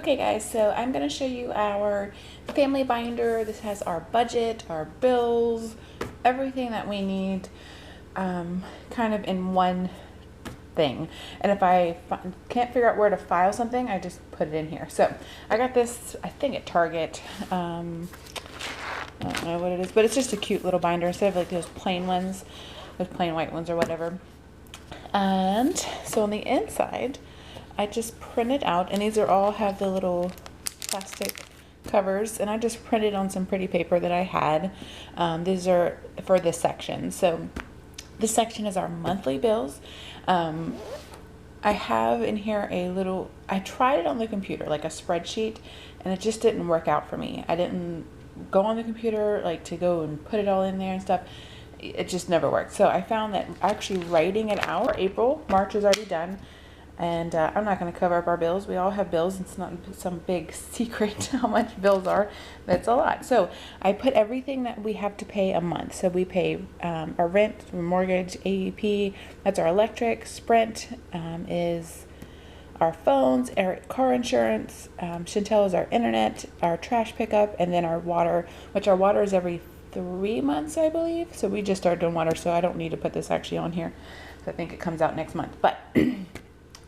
Okay guys, so I'm going to show you our family binder. This has our budget, our bills, everything that we need kind of in one thing. And if I can't figure out where to file something, I just put it in here. So I got this, I think at Target. I don't know what it is, but it's just a cute little binder instead of like those plain ones, those plain white ones or whatever. And so on the inside, I just printed out, and these are all have the little plastic covers, and I just printed on some pretty paper that I had. These are for this section. So this section is our monthly bills. I have in here a little, I tried it on the computer, like a spreadsheet, and it just didn't work out for me. I didn't go on the computer like to go and put it all in there and stuff. It just never worked. So I found that actually writing it out, March is already done. And I'm not going to cover up our bills. We all have bills. It's not some big secret how much bills are. That's a lot. So I put everything that we have to pay a month. So we pay our rent, mortgage, AEP. That's our electric. Sprint is our phones, our car insurance. Chantel is our internet, our trash pickup, and then our water, which our water is every 3 months, I believe. So we just started doing water, so I don't need to put this actually on here. So I think it comes out next month. But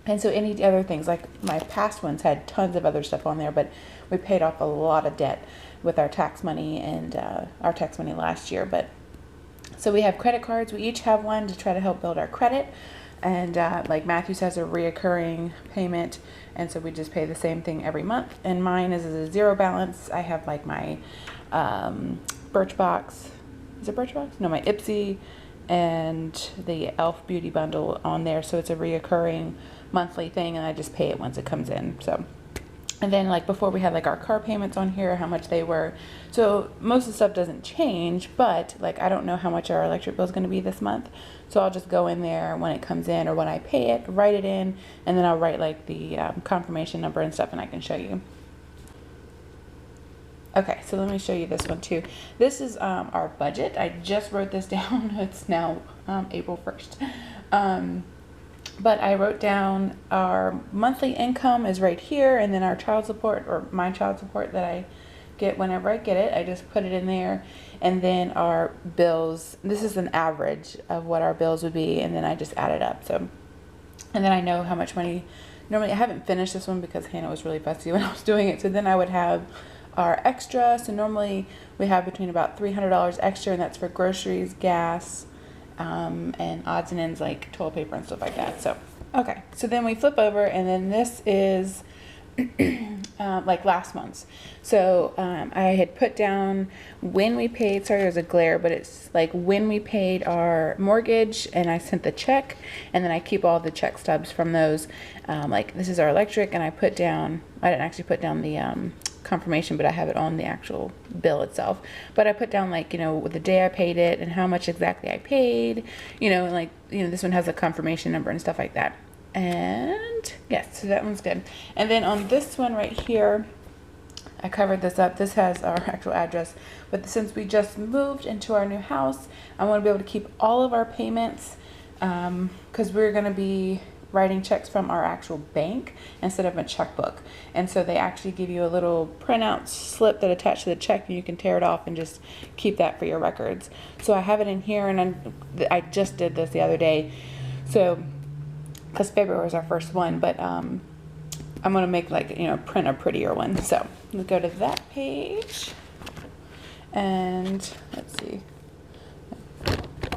and so any other things, like my past ones had tons of other stuff on there, but we paid off a lot of debt with our tax money and our tax money last year. But so we have credit cards. We each have one to try to help build our credit. And like Matthews has a reoccurring payment, and so we just pay the same thing every month. And mine is a zero balance. I have like my Birchbox. Is it Birchbox? No, my Ipsy and the Elf Beauty Bundle on there. So it's a reoccurring monthly thing, and I just pay it once it comes in. So, and then like before we had like our car payments on here, how much they were. So most of the stuff doesn't change, but like I don't know how much our electric bill is going to be this month. So I'll just go in there when it comes in or when I pay it, write it in, and then I'll write like the confirmation number and stuff, and I can show you. Okay, so let me show you this one too. This is our budget. I just wrote this down. It's now April 1st. But I wrote down our monthly income is right here, and then our child support, or my child support that I get whenever I get it, I just put it in there. And then our bills, this is an average of what our bills would be, and then I just add it up. So, and then I know how much money, normally I haven't finished this one because Hannah was really fussy when I was doing it. So then I would have our extra. So normally we have between about $300 extra, and that's for groceries, gas, and odds and ends like toilet paper and stuff like that. So okay, so then we flip over, and then this is like last month's. So I had put down when we paid, sorry there's a glare, but it's like when we paid our mortgage, and I sent the check, and then I keep all the check stubs from those. Like this is our electric, and I put down, I didn't actually put down the confirmation, but I have it on the actual bill itself. But I put down like, you know, the day I paid it and how much exactly I paid, you know, and like, you know, this one has a confirmation number and stuff like that. And yes, so that one's good. And then on this one right here, I covered this up. This has our actual address, but since we just moved into our new house, I want to be able to keep all of our payments because we're going to be writing checks from our actual bank instead of a checkbook. And so they actually give you a little printout slip that attached to the check, and you can tear it off and just keep that for your records. So I have it in here, and I just did this the other day. So because February was our first one, but I'm gonna make like, you know, print a prettier one. So let's go to that page, and let's see.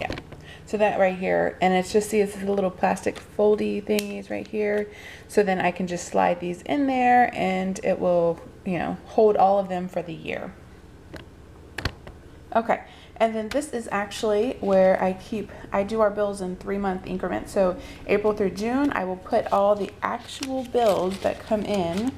Yeah, so that right here, and it's just, see, it's the little plastic foldy thingies right here. So then I can just slide these in there, and it will, you know, hold all of them for the year. Okay. And then this is actually where I do our bills in 3-month increments. So April through June, I will put all the actual bills that come in.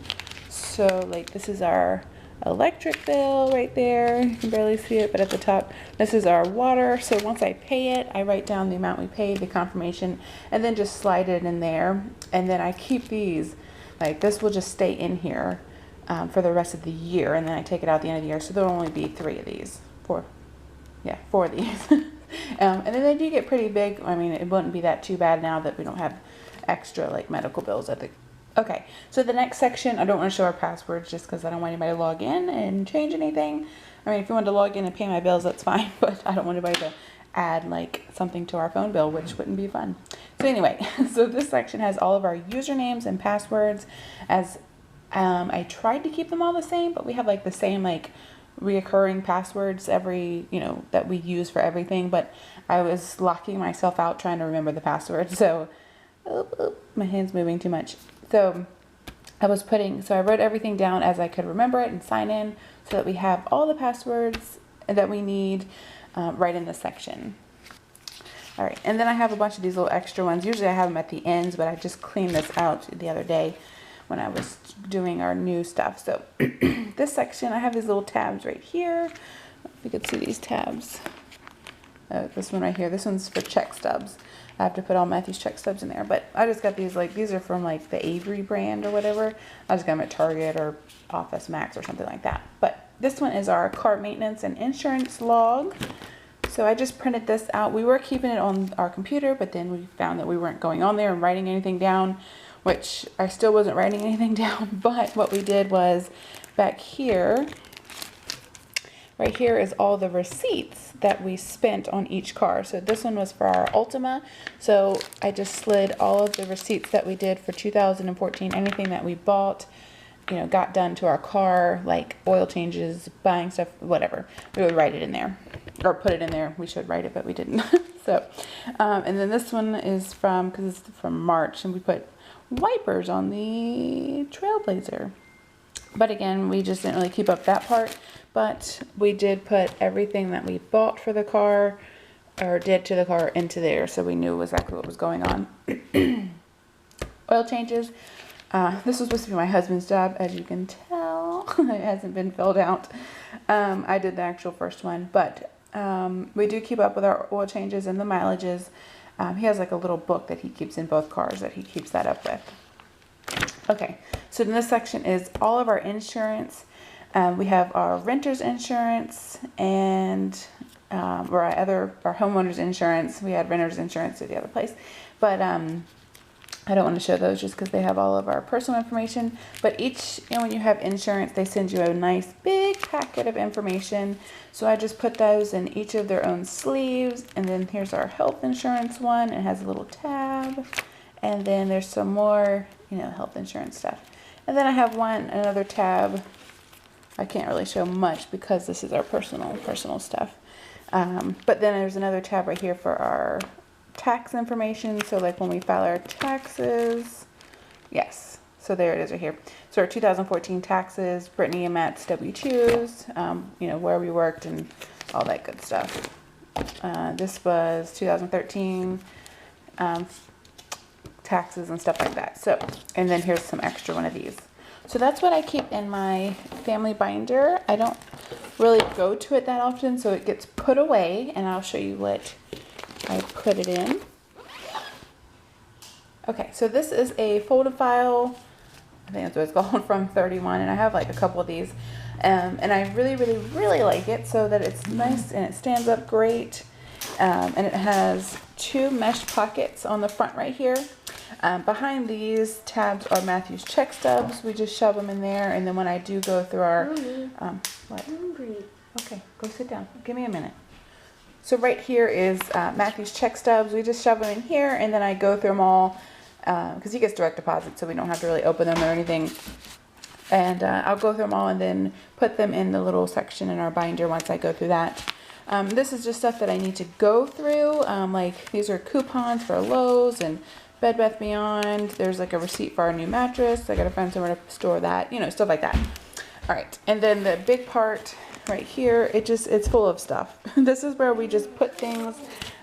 So like this is our electric bill right there. You can barely see it, but at the top, this is our water. So once I pay it, I write down the amount we paid, the confirmation, and then just slide it in there. And then I keep these, like this will just stay in here for the rest of the year. And then I take it out at the end of the year. So there'll only be 3 of these, 4. Yeah, 4 of these. And then they do get pretty big. I mean, it wouldn't be that too bad now that we don't have extra like medical bills at the Okay, so the next section, I don't want to show our passwords just because I don't want anybody to log in and change anything. I mean, if you want to log in and pay my bills, that's fine, but I don't want anybody to add like something to our phone bill, which wouldn't be fun. So anyway, so this section has all of our usernames and passwords. As I tried to keep them all the same, but we have like the same like reoccurring passwords every, you know, that we use for everything, but I was locking myself out trying to remember the password. So my hand's moving too much. So I wrote everything down as I could remember it and sign in so that we have all the passwords that we need right in this section. All right, and then I have a bunch of these little extra ones. Usually I have them at the ends, but I just cleaned this out the other day when I was doing our new stuff. So this section, I have these little tabs right here. If you could see these tabs. This one right here, this one's for check stubs. I have to put all Matthew's check stubs in there, but I just got these, like, these are from like the Avery brand or whatever. I just got them at Target or Office Max or something like that. But this one is our car maintenance and insurance log. So I just printed this out. We were keeping it on our computer, but then we found that we weren't going on there and writing anything down, which I still wasn't writing anything down. But what we did was back here, right here is all the receipts that we spent on each car. So this one was for our Ultima. So I just slid all of the receipts that we did for 2014, anything that we bought, you know, got done to our car, like oil changes, buying stuff, whatever. We would write it in there, or put it in there. We should write it, but we didn't. So, and then this one is because it's from March, and we put wipers on the Trailblazer. But again, we just didn't really keep up that part. But we did put everything that we bought for the car, or did to the car, into there, so we knew exactly what was going on. Oil changes. This was supposed to be my husband's job, as you can tell. It hasn't been filled out. I did the actual first one, but we do keep up with our oil changes and the mileages. He has like a little book that he keeps in both cars that he keeps that up with. Okay, so in this section is all of our insurance. We have our renter's insurance and our homeowner's insurance. We had renter's insurance at the other place, but I don't want to show those just because they have all of our personal information. But when you have insurance, they send you a nice big packet of information. So I just put those in each of their own sleeves. And then here's our health insurance one. It has a little tab. And then there's some more, health insurance stuff. And then I have another tab. I can't really show much because this is our personal stuff. But then there's another tab right here for our tax information. So like when we file our taxes, yes. So there it is right here. So our 2014 taxes, Britney and Matt's W-2s, where we worked and all that good stuff. This was 2013 taxes and stuff like that. So, and then here's some extra one of these. So that's what I keep in my family binder. I don't really go to it that often, so it gets put away, and I'll show you what I put it in. Okay, so this is a folded file. I think that's what it's called, from 31, and I have like a couple of these. And I really, really, really like it so that it's nice and it stands up great. And it has 2 mesh pockets on the front right here. Behind these tabs are Matthew's check stubs. We just shove them in there, and then when I do go through our what? Hungry. Okay, go sit down. Give me a minute. So right here is Matthew's check stubs. We just shove them in here, and then I go through them all because he gets direct deposit, so we don't have to really open them or anything. And I'll go through them all and then put them in the little section in our binder once I go through that. This is just stuff that I need to go through. Like these are coupons for Lowe's and Bed Bath Beyond. There's like a receipt for our new mattress. I gotta find somewhere to store that, stuff like that. All right, and then the big part right here, it's full of stuff. This is where we just put things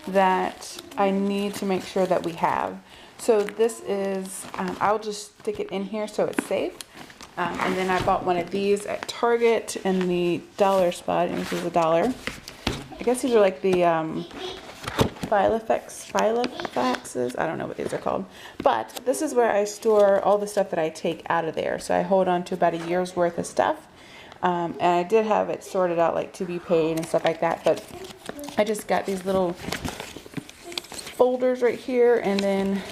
that I need to make sure that we have. So this is, I'll just stick it in here so it's safe. And then I bought one of these at Target in the dollar spot, and this is $1. I guess these are like the Filofaxes. I don't know what these are called. But this is where I store all the stuff that I take out of there. So I hold on to about a year's worth of stuff. And I did have it sorted out like to be paid and stuff like that. But I just got these little folders right here. And then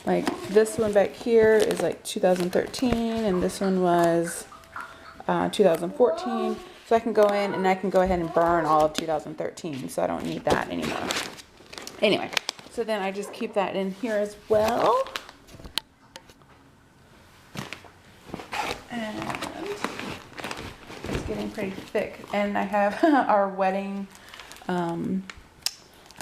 Like this one back here is like 2013, and this one was 2014. So I can go in and I can go ahead and burn all of 2013, so I don't need that anymore. Anyway, so then I just keep that in here as well. And it's getting pretty thick. And I have our wedding.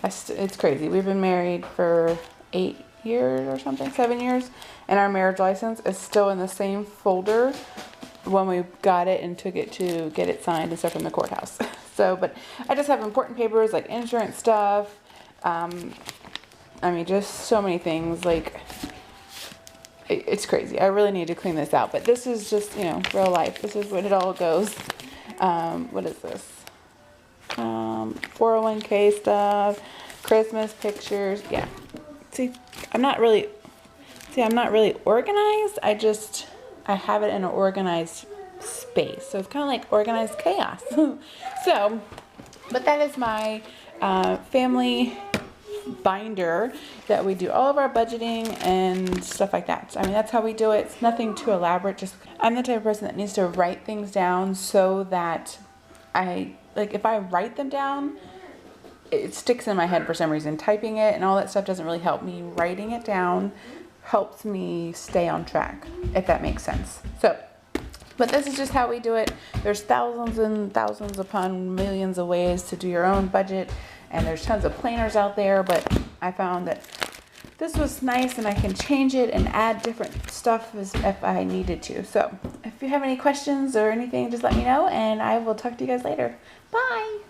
It's crazy. We've been married for 8 years or something, 7 years. And our marriage license is still in the same folder when we got it and took it to get it signed and stuff from the courthouse. So, but I just have important papers like insurance stuff. I mean, just so many things. Like, it's crazy. I really need to clean this out. But this is just, you know, real life. This is what it all goes. What is this? 401k stuff, Christmas pictures. Yeah. See, I'm not really organized. I have it in an organized space. So it's kind of like organized chaos. So, but that is my family binder that we do all of our budgeting and stuff like that. So, I mean, that's how we do it. It's nothing too elaborate. Just I'm the type of person that needs to write things down so that if I write them down, it sticks in my head for some reason. Typing it and all that stuff doesn't really help me. Writing it down helps me stay on track, if that makes sense. So, but this is just how we do it. There's thousands and thousands upon millions of ways to do your own budget, and there's tons of planners out there, but I found that this was nice and I can change it and add different stuff if I needed to. So if you have any questions or anything, just let me know and I will talk to you guys later. Bye!